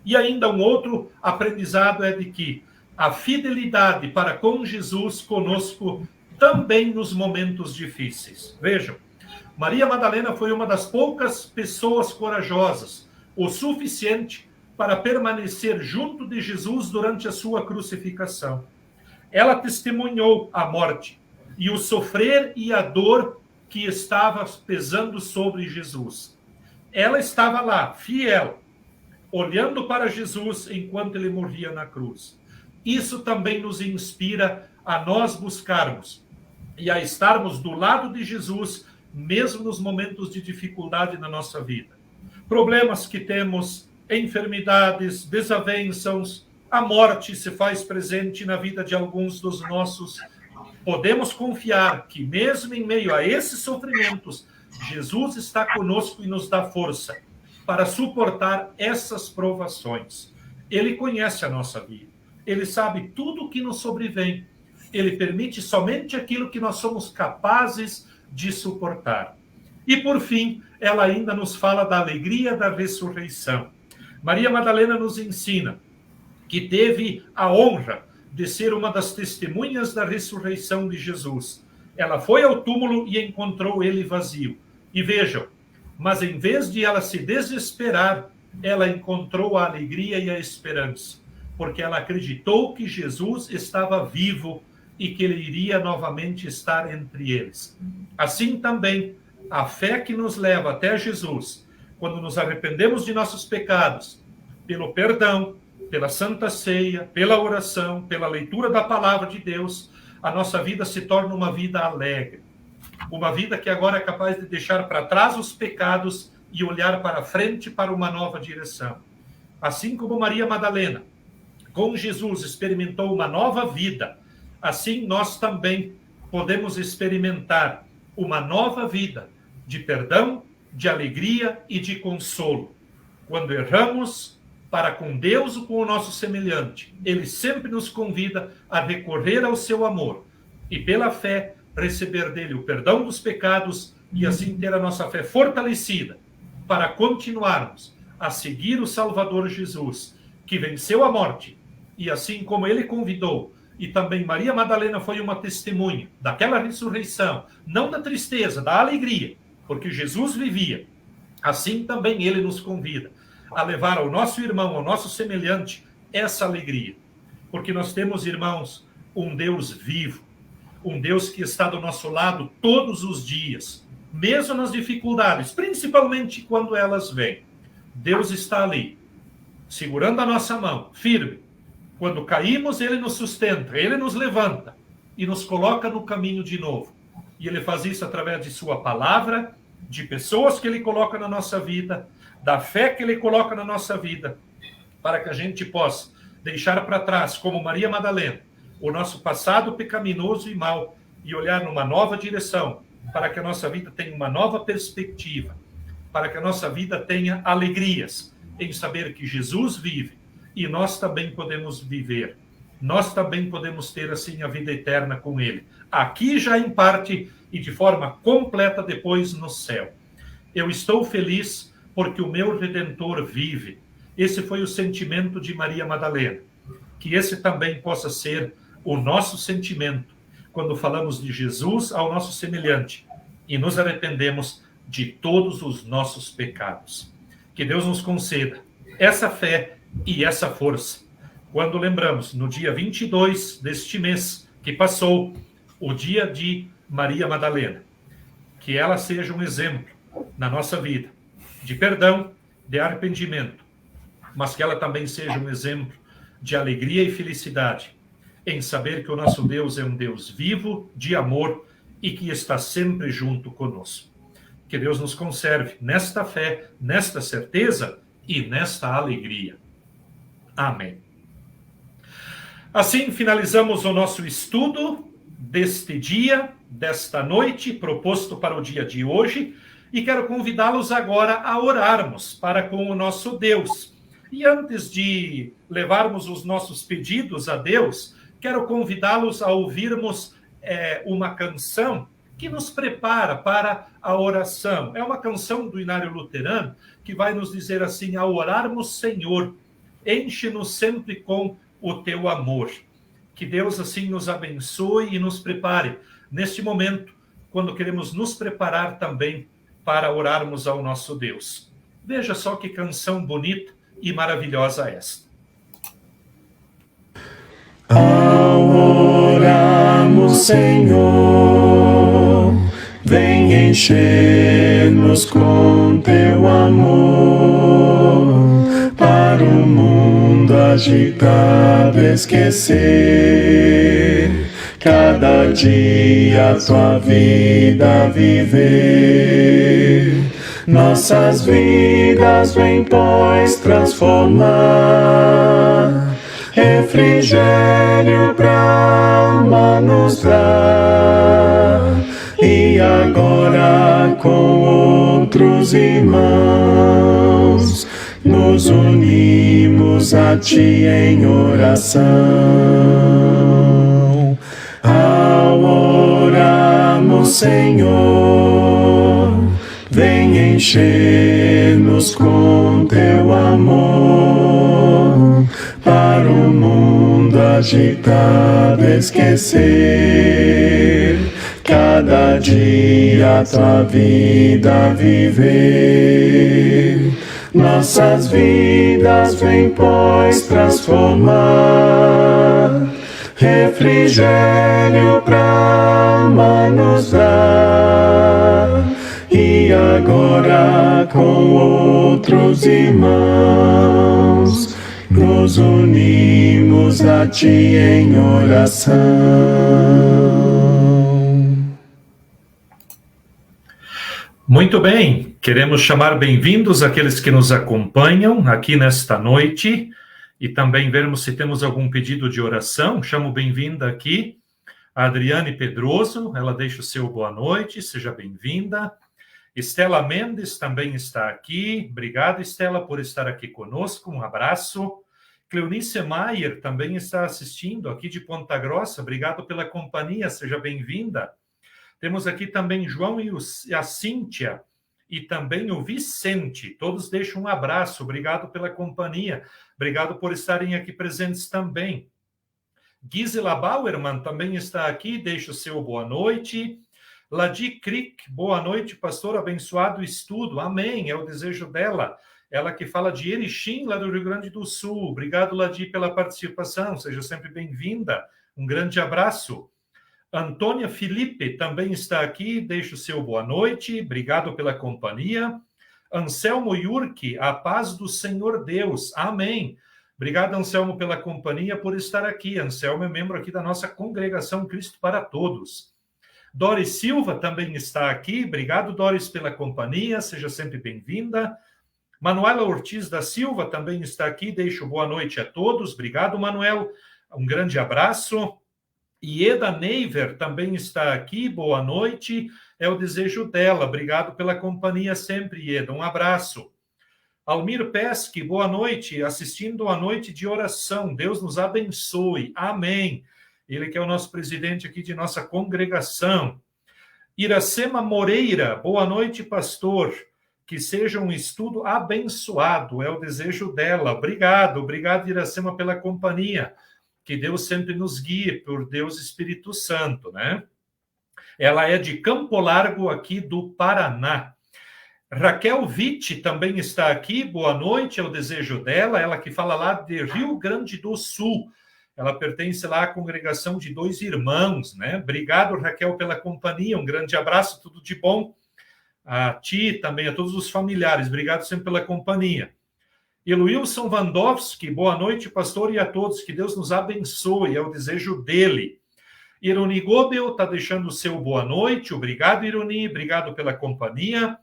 E ainda um outro aprendizado é de que a fidelidade para com Jesus conosco também nos momentos difíceis. Vejam, Maria Madalena foi uma das poucas pessoas corajosas, o suficiente para permanecer junto de Jesus durante a sua crucificação. Ela testemunhou a morte e o sofrer e a dor que estava pesando sobre Jesus. Ela estava lá, fiel, olhando para Jesus enquanto ele morria na cruz. Isso também nos inspira a nós buscarmos e a estarmos do lado de Jesus, mesmo nos momentos de dificuldade na nossa vida. Problemas que temos, enfermidades, desavenças, a morte se faz presente na vida de alguns dos nossos. Podemos confiar que mesmo em meio a esses sofrimentos, Jesus está conosco e nos dá força para suportar essas provações. Ele conhece a nossa vida. Ele sabe tudo o que nos sobrevém. Ele permite somente aquilo que nós somos capazes de suportar. E, por fim, ela ainda nos fala da alegria da ressurreição. Maria Madalena nos ensina que teve a honra de ser uma das testemunhas da ressurreição de Jesus. Ela foi ao túmulo e encontrou ele vazio. E vejam, mas em vez de ela se desesperar, ela encontrou a alegria e a esperança, porque ela acreditou que Jesus estava vivo e que ele iria novamente estar entre eles. Assim também, a fé que nos leva até Jesus, quando nos arrependemos de nossos pecados, pelo perdão, pela Santa Ceia, pela oração, pela leitura da palavra de Deus, a nossa vida se torna uma vida alegre. Uma vida que agora é capaz de deixar para trás os pecados e olhar para frente para uma nova direção. Assim como Maria Madalena, com Jesus, experimentou uma nova vida, assim nós também podemos experimentar uma nova vida de perdão, de alegria e de consolo. Quando erramos para com Deus ou com o nosso semelhante, Ele sempre nos convida a recorrer ao seu amor e, pela fé, receber dele o perdão dos pecados e assim ter a nossa fé fortalecida para continuarmos a seguir o Salvador Jesus, que venceu a morte, e assim como ele convidou, e também Maria Madalena foi uma testemunha daquela ressurreição, não da tristeza, da alegria, porque Jesus vivia, assim também ele nos convida a levar ao nosso irmão, ao nosso semelhante, essa alegria, porque nós temos, irmãos, um Deus vivo, um Deus que está do nosso lado todos os dias, mesmo nas dificuldades, principalmente quando elas vêm. Deus está ali, segurando a nossa mão, firme. Quando caímos, Ele nos sustenta, Ele nos levanta e nos coloca no caminho de novo. E Ele faz isso através de Sua palavra, de pessoas que Ele coloca na nossa vida, da fé que Ele coloca na nossa vida, para que a gente possa deixar para trás, como Maria Madalena, o nosso passado pecaminoso e mau, e olhar numa nova direção, para que a nossa vida tenha uma nova perspectiva, para que a nossa vida tenha alegrias em saber que Jesus vive e nós também podemos viver. Nós também podemos ter, assim, a vida eterna com Ele. Aqui já em parte e de forma completa depois no céu. Eu estou feliz porque o meu Redentor vive. Esse foi o sentimento de Maria Madalena. Que esse também possa ser o nosso sentimento quando falamos de Jesus ao nosso semelhante e nos arrependemos de todos os nossos pecados. Que Deus nos conceda essa fé e essa força. Quando lembramos, no dia 22 deste mês que passou, o dia de Maria Madalena, que ela seja um exemplo na nossa vida de perdão, de arrependimento, mas que ela também seja um exemplo de alegria e felicidade, em saber que o nosso Deus é um Deus vivo, de amor e que está sempre junto conosco. Que Deus nos conserve nesta fé, nesta certeza e nesta alegria. Amém. Assim finalizamos o nosso estudo deste dia, desta noite, proposto para o dia de hoje, e quero convidá-los agora a orarmos para com o nosso Deus. E antes de levarmos os nossos pedidos a Deus, quero convidá-los a ouvirmos uma canção que nos prepara para a oração. É uma canção do Inário Luterano que vai nos dizer assim: ao orarmos, Senhor, enche-nos sempre com o teu amor. Que Deus assim nos abençoe e nos prepare neste momento, quando queremos nos preparar também para orarmos ao nosso Deus. Veja só que canção bonita e maravilhosa esta. Ao orarmos, Senhor, vem encher-nos com teu amor, para o mundo agitado esquecer, cada dia tua vida viver. Nossas vidas vem, pois, transformar, refrigério pra alma nos dá. E agora com outros irmãos nos unimos a ti em oração. Ao orarmos, Senhor, vem encher-nos com teu amor, para o mundo agitado esquecer, cada dia a tua vida viver. Nossas vidas vem, pois, transformar, refrigério pra alma nos dá. E agora com outros irmãos, nos unimos a Ti em oração. Muito bem, queremos chamar bem-vindos aqueles que nos acompanham aqui nesta noite e também vermos se temos algum pedido de oração. Chamo bem-vinda aqui a Adriane Pedroso, ela deixa o seu boa noite, seja bem-vinda. Estela Mendes também está aqui, obrigado Estela por estar aqui conosco, um abraço. Cleonice Maier também está assistindo aqui de Ponta Grossa, obrigado pela companhia, seja bem-vinda. Temos aqui também João e a Cíntia e também o Vicente, todos deixam um abraço, obrigado pela companhia, obrigado por estarem aqui presentes também. Gisela Bauerman também está aqui, deixa o seu boa noite. Ladi Crick, boa noite, pastor, abençoado estudo, amém, é o desejo dela. Ela que fala de Erechim, lá do Rio Grande do Sul. Obrigado, Ladi, pela participação, seja sempre bem-vinda, um grande abraço. Antônia Felipe também está aqui, deixa o seu boa noite, obrigado pela companhia. Anselmo Yurki, a paz do Senhor Deus, amém. Obrigado, Anselmo, pela companhia, por estar aqui. Anselmo é membro aqui da nossa congregação Cristo para Todos. Doris Silva também está aqui. Obrigado, Doris, pela companhia. Seja sempre bem-vinda. Manuela Ortiz da Silva também está aqui. Deixo boa noite a todos. Obrigado, Manuel. Um grande abraço. Ieda Neiver também está aqui. Boa noite. É o desejo dela. Obrigado pela companhia sempre, Ieda. Um abraço. Almir Pesque, boa noite. Assistindo a noite de oração. Deus nos abençoe. Amém. Ele que é o nosso presidente aqui de nossa congregação. Iracema Moreira, boa noite, pastor. Que seja um estudo abençoado, é o desejo dela. Obrigado, Iracema, pela companhia. Que Deus sempre nos guie por Deus Espírito Santo, né? Ela é de Campo Largo, aqui do Paraná. Raquel Witt também está aqui, boa noite, é o desejo dela. Ela que fala lá de Rio Grande do Sul. Ela pertence lá à congregação de 2 irmãos, né? Obrigado, Raquel, pela companhia. Um grande abraço, tudo de bom. A ti também, a todos os familiares. Obrigado sempre pela companhia. E Wilson Vandowski, boa noite, pastor, e a todos. Que Deus nos abençoe, é o desejo dele. Ironi Gobel está deixando o seu boa noite. Obrigado, Ironi. Obrigado pela companhia.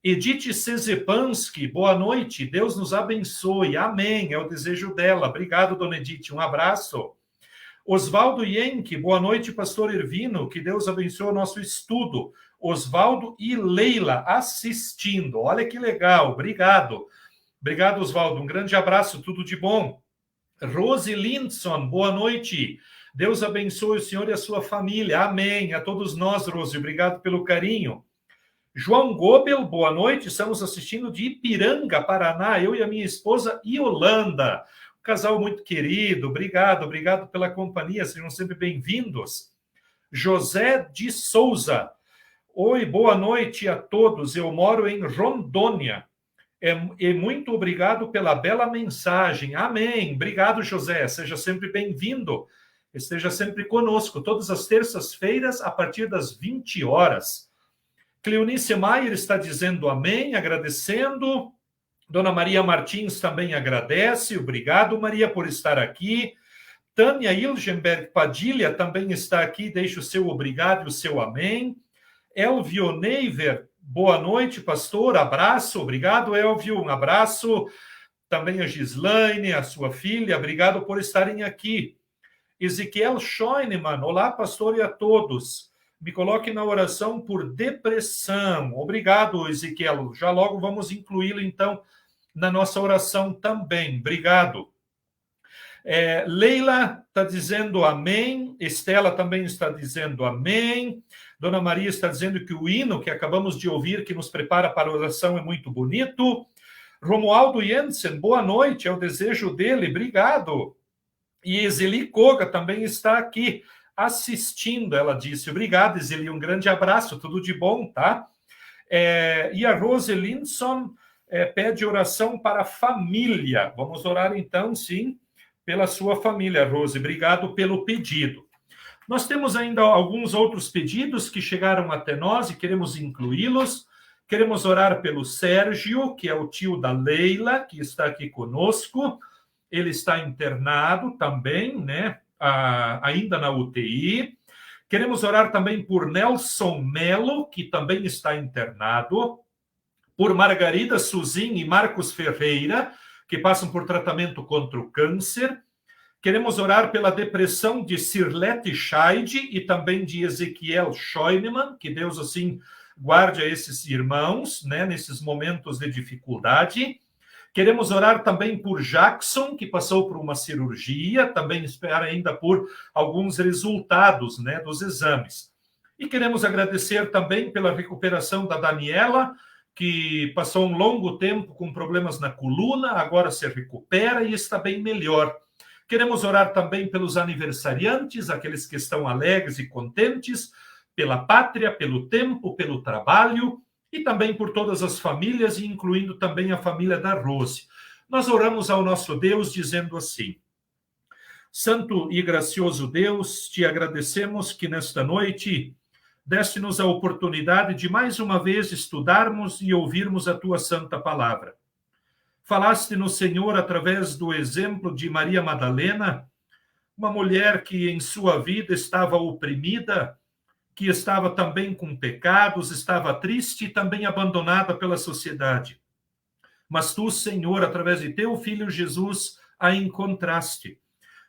Edith Cezepanski, boa noite, Deus nos abençoe, amém, é o desejo dela. Obrigado, dona Edith, um abraço. Osvaldo Yenke, boa noite, pastor Ervino, que Deus abençoe o nosso estudo. Osvaldo e Leila assistindo, olha que legal, obrigado. Obrigado, Osvaldo, um grande abraço, tudo de bom. Rose Lindson, boa noite, Deus abençoe o senhor e a sua família, amém, a todos nós, Rose, obrigado pelo carinho. João Gobel, boa noite, estamos assistindo de Ipiranga, Paraná, eu e a minha esposa Yolanda, um casal muito querido, obrigado pela companhia, sejam sempre bem-vindos. José de Souza, oi, boa noite a todos, eu moro em Rondônia, e muito obrigado pela bela mensagem, amém, obrigado José, seja sempre bem-vindo, esteja sempre conosco, todas as terças-feiras, a partir das 20 horas. Cleonice Maier está dizendo amém, agradecendo. Dona Maria Martins também agradece. Obrigado, Maria, por estar aqui. Tânia Ilgenberg Padilha também está aqui. Deixa o seu obrigado e o seu amém. Elvio Neiver, boa noite, pastor. Abraço. Obrigado, Elvio. Um abraço. Também a Gislaine, a sua filha. Obrigado por estarem aqui. Ezequiel Scheunemann. Olá, pastor, e a todos. Me coloque na oração por depressão. Obrigado, Ezequiel. Já logo vamos incluí-lo, então, na nossa oração também. Obrigado. Leila está dizendo amém. Estela também está dizendo amém. Dona Maria está dizendo que o hino que acabamos de ouvir, que nos prepara para a oração, é muito bonito. Romualdo Jensen, boa noite. É o desejo dele. Obrigado. E Ezeli Koga também está aqui assistindo, ela disse. Obrigado, Ezeli, um grande abraço, tudo de bom, tá? E a Rose Lindson pede oração para a família. Vamos orar então, sim, pela sua família, Rose. Obrigado pelo pedido. Nós temos ainda alguns outros pedidos que chegaram até nós e queremos incluí-los. Queremos orar pelo Sérgio, que é o tio da Leila, que está aqui conosco. Ele está internado também, né? Ainda na UTI. Queremos orar também por Nelson Melo, que também está internado. Por Margarida Suzin e Marcos Ferreira, que passam por tratamento contra o câncer. Queremos orar pela depressão de Sirlete Scheid e também de Ezequiel Scheunemann, que Deus assim guarde a esses irmãos, né, nesses momentos de dificuldade. Queremos orar também por Jackson, que passou por uma cirurgia, também espera ainda por alguns resultados, né, dos exames. E queremos agradecer também pela recuperação da Daniela, que passou um longo tempo com problemas na coluna, agora se recupera e está bem melhor. Queremos orar também pelos aniversariantes, aqueles que estão alegres e contentes, pela pátria, pelo tempo, pelo trabalho, e também por todas as famílias, incluindo também a família da Rose. Nós oramos ao nosso Deus dizendo assim: Santo e gracioso Deus, te agradecemos que nesta noite deste-nos a oportunidade de mais uma vez estudarmos e ouvirmos a tua santa palavra. Falaste-nos, Senhor, através do exemplo de Maria Madalena, uma mulher que em sua vida estava oprimida, que estava também com pecados, estava triste e também abandonada pela sociedade. Mas tu, Senhor, através de teu Filho Jesus, a encontraste.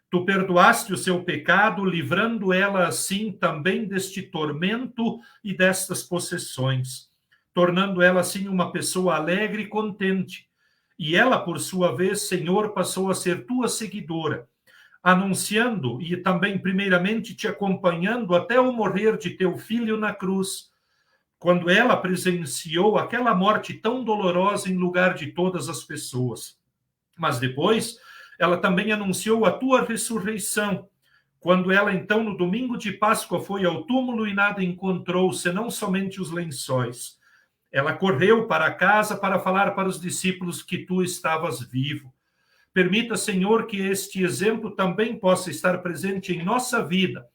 Tu perdoaste o seu pecado, livrando ela assim também deste tormento e destas possessões, tornando ela assim uma pessoa alegre e contente. E ela, por sua vez, Senhor, passou a ser tua seguidora, anunciando e também, primeiramente, te acompanhando até o morrer de teu filho na cruz, quando ela presenciou aquela morte tão dolorosa em lugar de todas as pessoas. Mas depois, ela também anunciou a tua ressurreição, quando ela, então, no domingo de Páscoa, foi ao túmulo e nada encontrou, senão somente os lençóis. Ela correu para casa para falar para os discípulos que tu estavas vivo. Permita, Senhor, que este exemplo também possa estar presente em nossa vida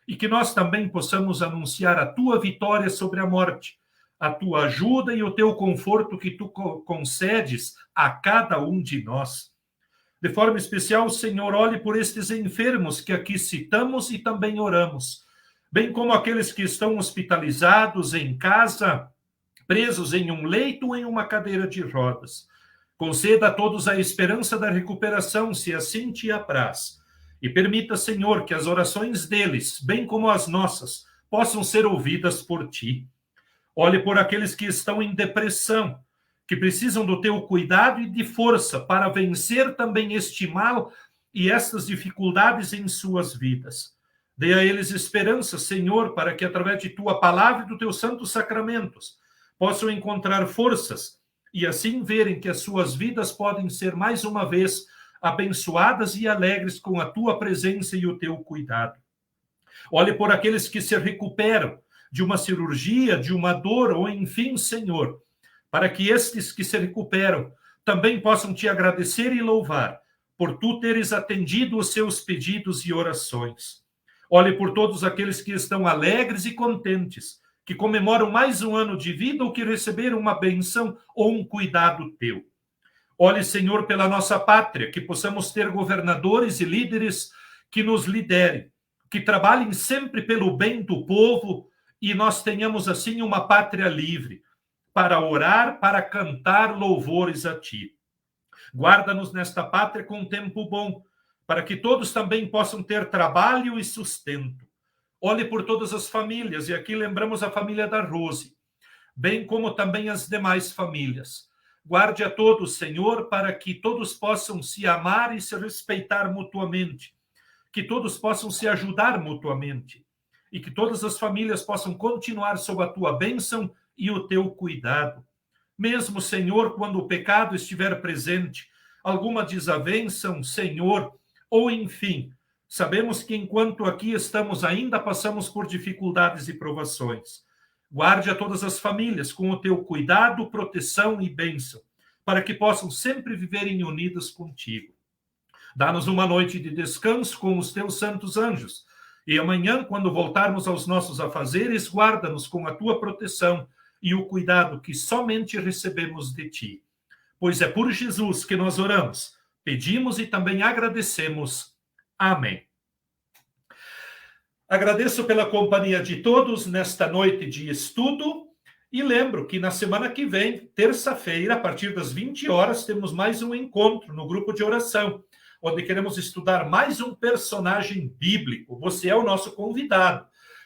e que nós também possamos anunciar a tua vitória sobre a morte, a tua ajuda e o teu conforto que tu concedes a cada um de nós. De forma especial, Senhor, olhe por estes enfermos que aqui citamos e também oramos, bem como aqueles que estão hospitalizados em casa, presos em um leito ou em uma cadeira de rodas. Conceda a todos a esperança da recuperação, se assim te apraz. E permita, Senhor, que as orações deles, bem como as nossas, possam ser ouvidas por ti. Olhe por aqueles que estão em depressão, que precisam do teu cuidado e de força para vencer também este mal e estas dificuldades em suas vidas. Dê a eles esperança, Senhor, para que através de tua palavra e dos teus santos sacramentos possam encontrar forças e assim verem que as suas vidas podem ser mais uma vez abençoadas e alegres com a tua presença e o teu cuidado. Olhe por aqueles que se recuperam de uma cirurgia, de uma dor, ou enfim, Senhor, para que estes que se recuperam também possam te agradecer e louvar por tu teres atendido os seus pedidos e orações. Olhe por todos aqueles que estão alegres e contentes, que comemoram mais um ano de vida ou que receberam uma bênção ou um cuidado teu. Olhe, Senhor, pela nossa pátria, que possamos ter governadores e líderes que nos liderem, que trabalhem sempre pelo bem do povo e nós tenhamos assim uma pátria livre para orar, para cantar louvores a ti. Guarda-nos nesta pátria com um tempo bom, para que todos também possam ter trabalho e sustento. Olhe por todas as famílias, e aqui lembramos a família da Rose, bem como também as demais famílias. Guarde a todos, Senhor, para que todos possam se amar e se respeitar mutuamente, que todos possam se ajudar mutuamente, e que todas as famílias possam continuar sob a tua bênção e o teu cuidado. Mesmo, Senhor, quando o pecado estiver presente, alguma desavença, Senhor, ou enfim, sabemos que enquanto aqui estamos ainda passamos por dificuldades e provações. Guarde a todas as famílias com o teu cuidado, proteção e bênção, para que possam sempre viverem unidas contigo. Dá-nos uma noite de descanso com os teus santos anjos. E amanhã, quando voltarmos aos nossos afazeres, guarda-nos com a tua proteção e o cuidado que somente recebemos de ti. Pois é por Jesus que nós oramos, pedimos e também agradecemos. Amém. Agradeço pela companhia de todos nesta noite de estudo e lembro que na semana que vem, terça-feira, a partir das 20 horas, temos mais um encontro no grupo de oração, onde queremos estudar mais um personagem bíblico. Você é o nosso convidado.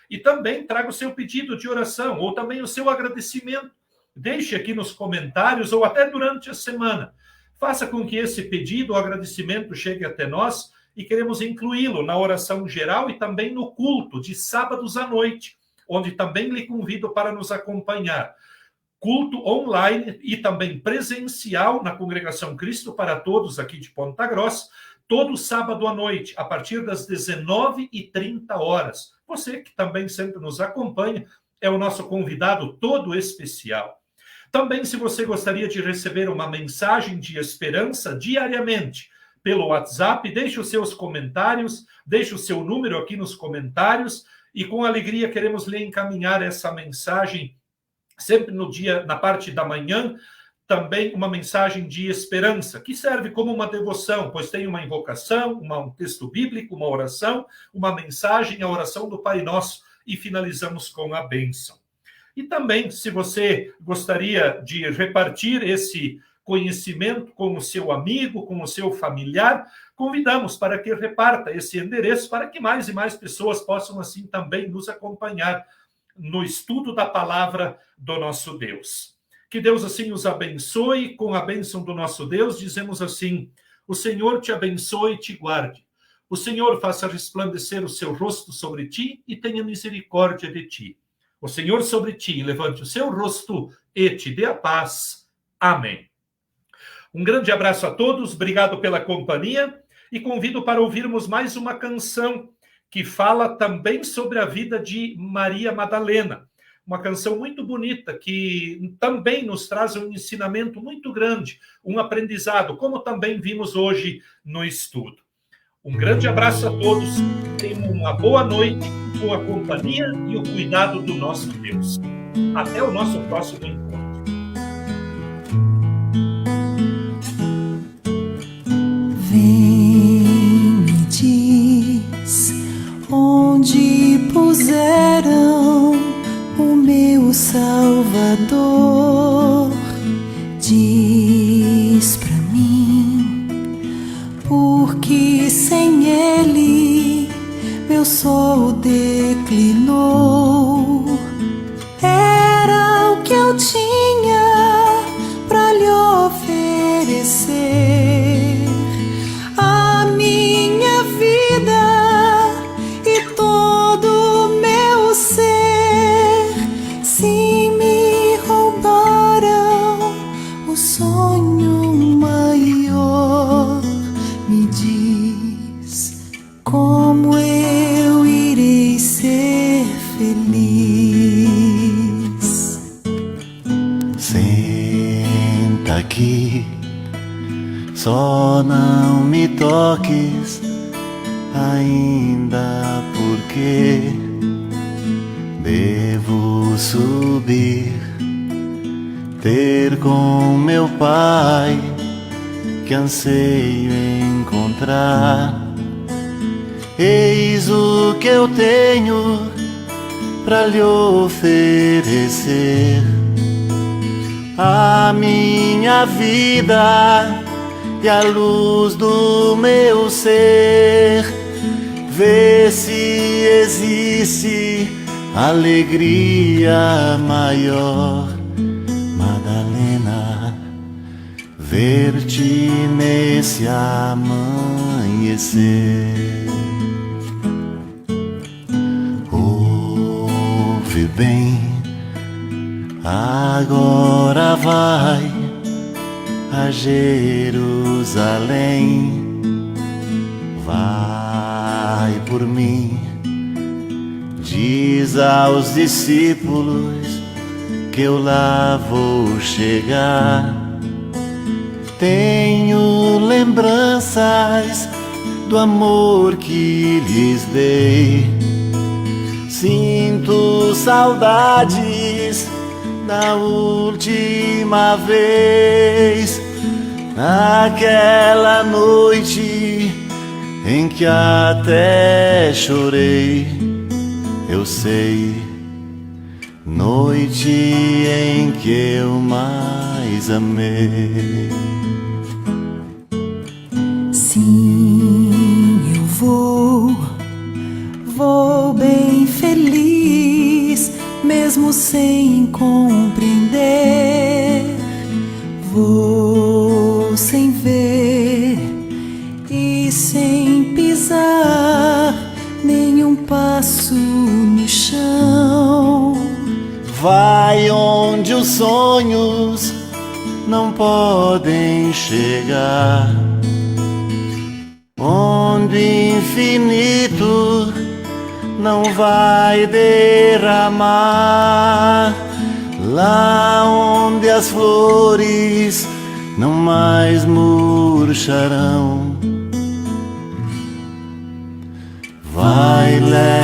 E também traga o seu pedido de oração ou também o seu agradecimento. Deixe aqui nos comentários ou até durante a semana. Faça com que esse pedido ou agradecimento chegue até nós e queremos incluí-lo na oração geral e também no culto de sábados à noite, onde também lhe convido para nos acompanhar. Culto online e também presencial na Congregação Cristo para Todos aqui de Ponta Grossa, todo sábado à noite, a partir das 19h30. Você que também sempre nos acompanha, é o nosso convidado todo especial. Também, se você gostaria de receber uma mensagem de esperança diariamente pelo WhatsApp, deixe os seus comentários, deixe o seu número aqui nos comentários e com alegria queremos lhe encaminhar essa mensagem sempre no dia, na parte da manhã, também uma mensagem de esperança, que serve como uma devoção, pois tem uma invocação, um texto bíblico, uma oração, uma mensagem, a oração do Pai Nosso, e finalizamos com a bênção. E também, se você gostaria de repartir esse conhecimento com o seu amigo, com o seu familiar, convidamos para que reparta esse endereço para que mais e mais pessoas possam assim também nos acompanhar no estudo da palavra do nosso Deus. Que Deus assim os abençoe, com a bênção do nosso Deus, dizemos assim: o Senhor te abençoe e te guarde. O Senhor faça resplandecer o seu rosto sobre ti e tenha misericórdia de ti. O Senhor sobre ti levante o seu rosto e te dê a paz. Amém. Um grande abraço a todos, obrigado pela companhia e convido para ouvirmos mais uma canção que fala também sobre a vida de Maria Madalena. Uma canção muito bonita que também nos traz um ensinamento muito grande, um aprendizado, como também vimos hoje no estudo. Um grande abraço a todos, tenham uma boa noite com a companhia e o cuidado do nosso Deus. Até o nosso próximo encontro. Vem, me diz onde puseram o meu Salvador. Diz pra mim, porque sem ele meu sol declinou. Era o que eu tinha pra lhe oferecer, a minha vida e todo o meu ser. Se me roubaram o sonho maior, me diz como eu irei ser feliz. Senta aqui, só não me toques ainda, porque devo subir, ter com meu Pai, que anseio encontrar. Eis o que eu tenho pra lhe oferecer, a minha vida e a luz do meu ser. Vê se existe alegria maior, Madalena, ver-te nesse amanhecer. Ouve bem, agora vai a Jerusalém, vai por mim, diz aos discípulos que eu lá vou chegar. Tenho lembrança lembranças do amor que lhes dei. Sinto saudades da última vez, naquela noite em que até chorei. Eu sei, noite em que eu mais amei. Sim, eu vou bem feliz, mesmo sem compreender. Vou sem ver e sem pisar nenhum passo no chão. Vai onde os sonhos não podem chegar, onde o infinito não vai derramar, lá onde as flores não mais murcharão. Vai, leva